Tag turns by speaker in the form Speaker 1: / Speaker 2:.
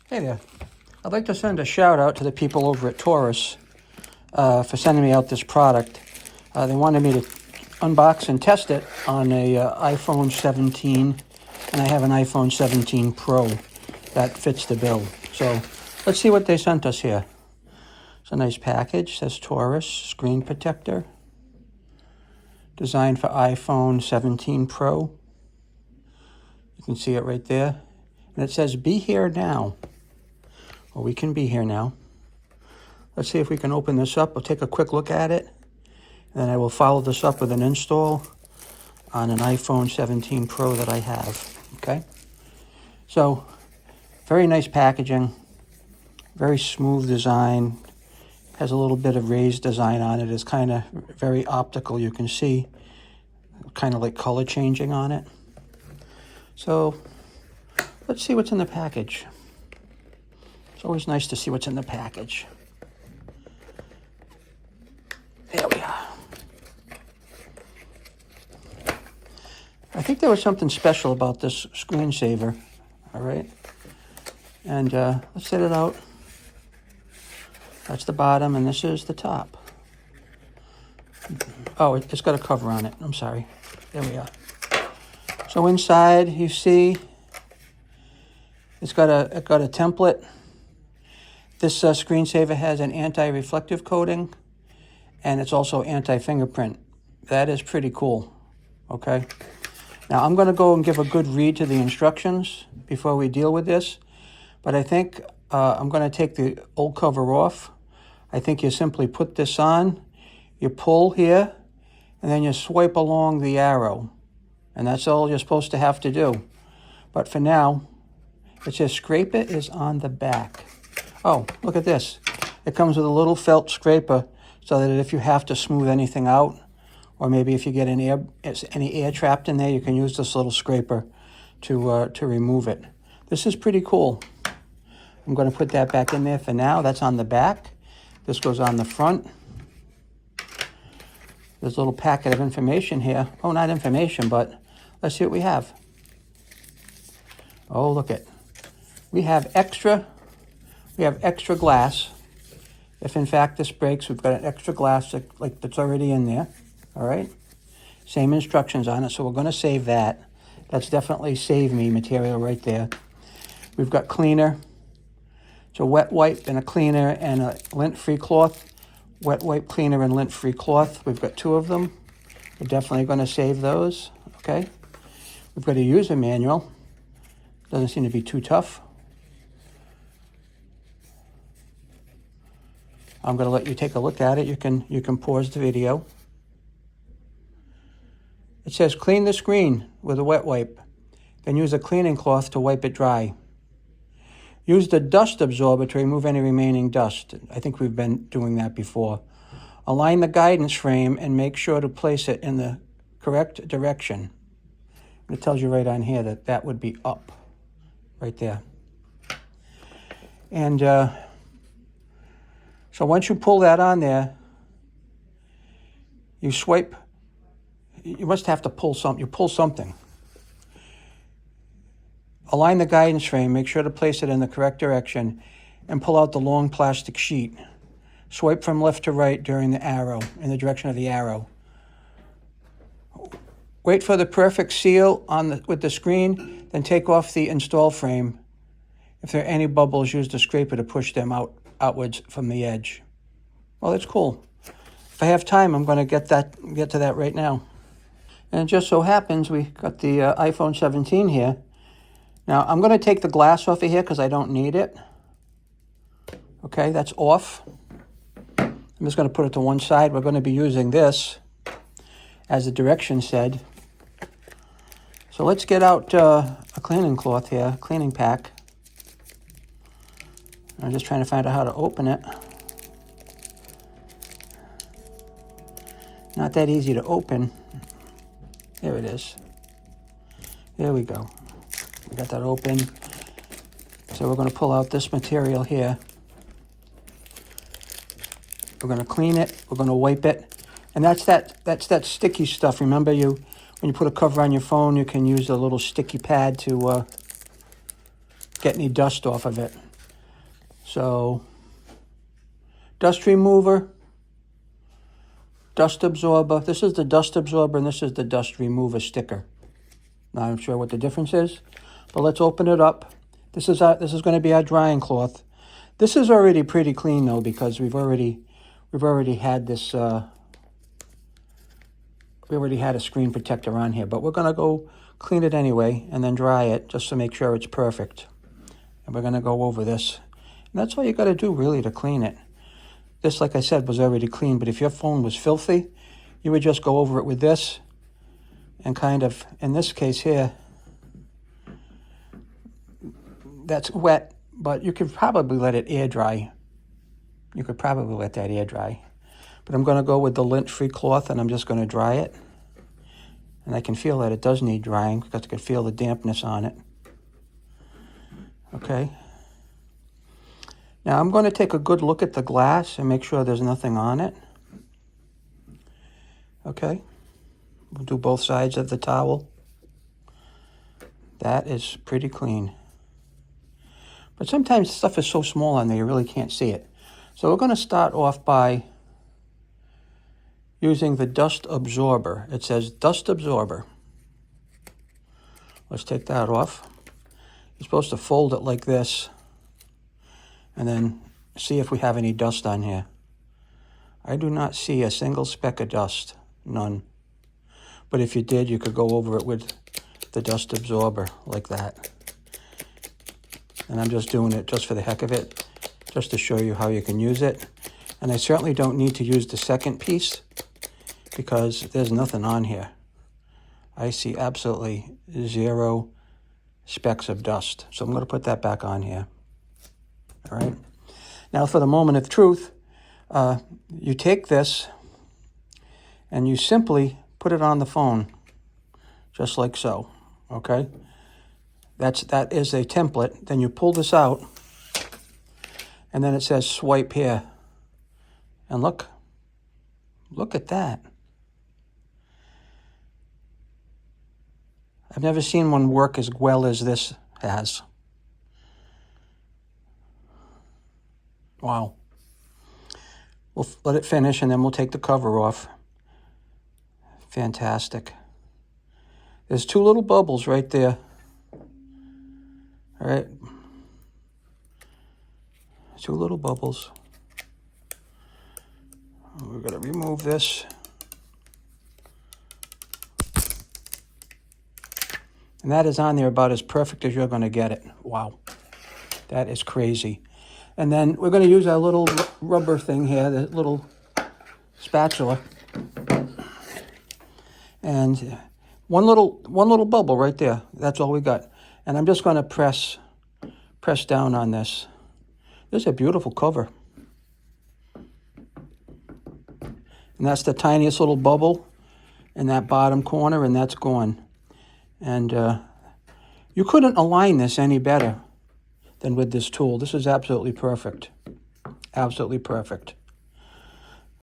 Speaker 1: Hey there. I'd like to send a shout out to the people over at TORRAS for sending me out this product. They wanted me to unbox and test it on a iPhone 17, and I have an iPhone 17 Pro that fits the bill. So let's see what they sent us here. It's a nice package. It says TORRAS screen protector, designed for iPhone 17 Pro. You can see it right there. And it says, "Be here now." Well, we can be here now. Let's see if we can open this up. We'll take a quick look at it, and then I will follow this up with an install on an iPhone 17 Pro that I have, okay? So, very nice packaging, very smooth design, has a little bit of raised design on it. It's kind of very optical. You can see kind of like color changing on it. So, let's see what's in the package. It's always nice to see what's in the package. There we are. I think there was something special about this screensaver. All right. And let's set it out. That's the bottom, and this is the top. Oh, it's got a cover on it. I'm sorry. There we are. So inside, you see, it's got a template. This screensaver has an anti-reflective coating, and it's also anti-fingerprint. That is pretty cool, okay? Now, I'm going to go and give a good read to the instructions before we deal with this, but I think I'm going to take the old cover off. I think you simply put this on, you pull here, and then you swipe along the arrow, and that's all you're supposed to have to do. But for now, it says scrape it is on the back. Oh, look at this. It comes with a little felt scraper so that if you have to smooth anything out, or maybe if you get any air trapped in there, you can use this little scraper to remove it. This is pretty cool. I'm going to put that back in there for now. That's on the back. This goes on the front. There's a little packet of information here. Oh, not information, but let's see what we have. Oh, look it. We have extra glass. If in fact this breaks, we've got an extra glass like that's already in there. All right. Same instructions on it, so we're going to save that. That's definitely save me material right there. We've got cleaner. It's a wet wipe and a cleaner and a lint-free cloth. Wet wipe, cleaner, and lint-free cloth. We've got two of them. We're definitely going to save those. Okay. We've got a user manual. Doesn't seem to be too tough. I'm going to let you take a look at it. You can pause the video. It says clean the screen with a wet wipe. Then use a cleaning cloth to wipe it dry. Use the dust absorber to remove any remaining dust. I think we've been doing that before. Align the guidance frame and make sure to place it in the correct direction. It tells you right on here that that would be up, right there. And so once you pull that on there, you swipe. You must have to pull something. You pull something. Align the guidance frame. Make sure to place it in the correct direction, and pull out the long plastic sheet. Swipe from left to right during the arrow, in the direction of the arrow. Wait for the perfect seal with the screen, then take off the install frame. If there are any bubbles, use the scraper to push them outwards from the edge. Well, that's cool. If I have time, I'm going to get to that right now. And it just so happens we got the iPhone 17 here. Now, I'm going to take the glass off of here because I don't need it. Okay, that's off. I'm just going to put it to one side. We're going to be using this, as the directions said. So let's get out a cleaning cloth here, cleaning pack. I'm just trying to find out how to open it. Not that easy to open. There it is. There we go. We got that open. So we're going to pull out this material here. We're going to clean it. We're going to wipe it. And that's that sticky stuff. Remember, when you put a cover on your phone, you can use a little sticky pad to get any dust off of it. So, dust remover, dust absorber. This is the dust absorber and this is the dust remover sticker. Not I'm sure what the difference is, but let's open it up. This is going to be our drying cloth. This is already pretty clean though, because we've already had this. We already had a screen protector on here, but we're going to go clean it anyway and then dry it just to make sure it's perfect. And we're going to go over this. And that's all you got to do really to clean it. This, like I said, was already clean, but if your phone was filthy, you would just go over it with this and kind of, in this case here, that's wet, but you could probably let it air dry. You could probably let that air dry. But I'm going to go with the lint-free cloth and I'm just going to dry it. And I can feel that it does need drying because I can feel the dampness on it. Okay. Now I'm going to take a good look at the glass and make sure there's nothing on it. Okay. We'll do both sides of the towel. That is pretty clean. But sometimes stuff is so small on there you really can't see it. So we're going to start off by using the dust absorber. It says dust absorber. Let's take that off. You're supposed to fold it like this and then see if we have any dust on here. I do not see a single speck of dust. None. But if you did, you could go over it with the dust absorber like that. And I'm just doing it just for the heck of it, just to show you how you can use it. And I certainly don't need to use the second piece because there's nothing on here. I see absolutely 0 specks of dust. So I'm going to put that back on here. All right. Now for the moment of truth, you take this and you simply put it on the phone, just like so. Okay. That is a template. Then you pull this out, and then it says swipe here. And look at that. I've never seen one work as well as this has. Wow. We'll let it finish, and then we'll take the cover off. Fantastic. There's 2 little bubbles right there. All right. 2 little bubbles. We're going to remove this. And that is on there about as perfect as you're going to get it. Wow. That is crazy. And then we're going to use our little rubber thing here, the little spatula. And one little bubble right there. That's all we got. And I'm just going to press down on this. This is a beautiful cover. And that's the tiniest little bubble in that bottom corner, and that's gone. And you couldn't align this any better than with this tool. This is absolutely perfect. Absolutely perfect.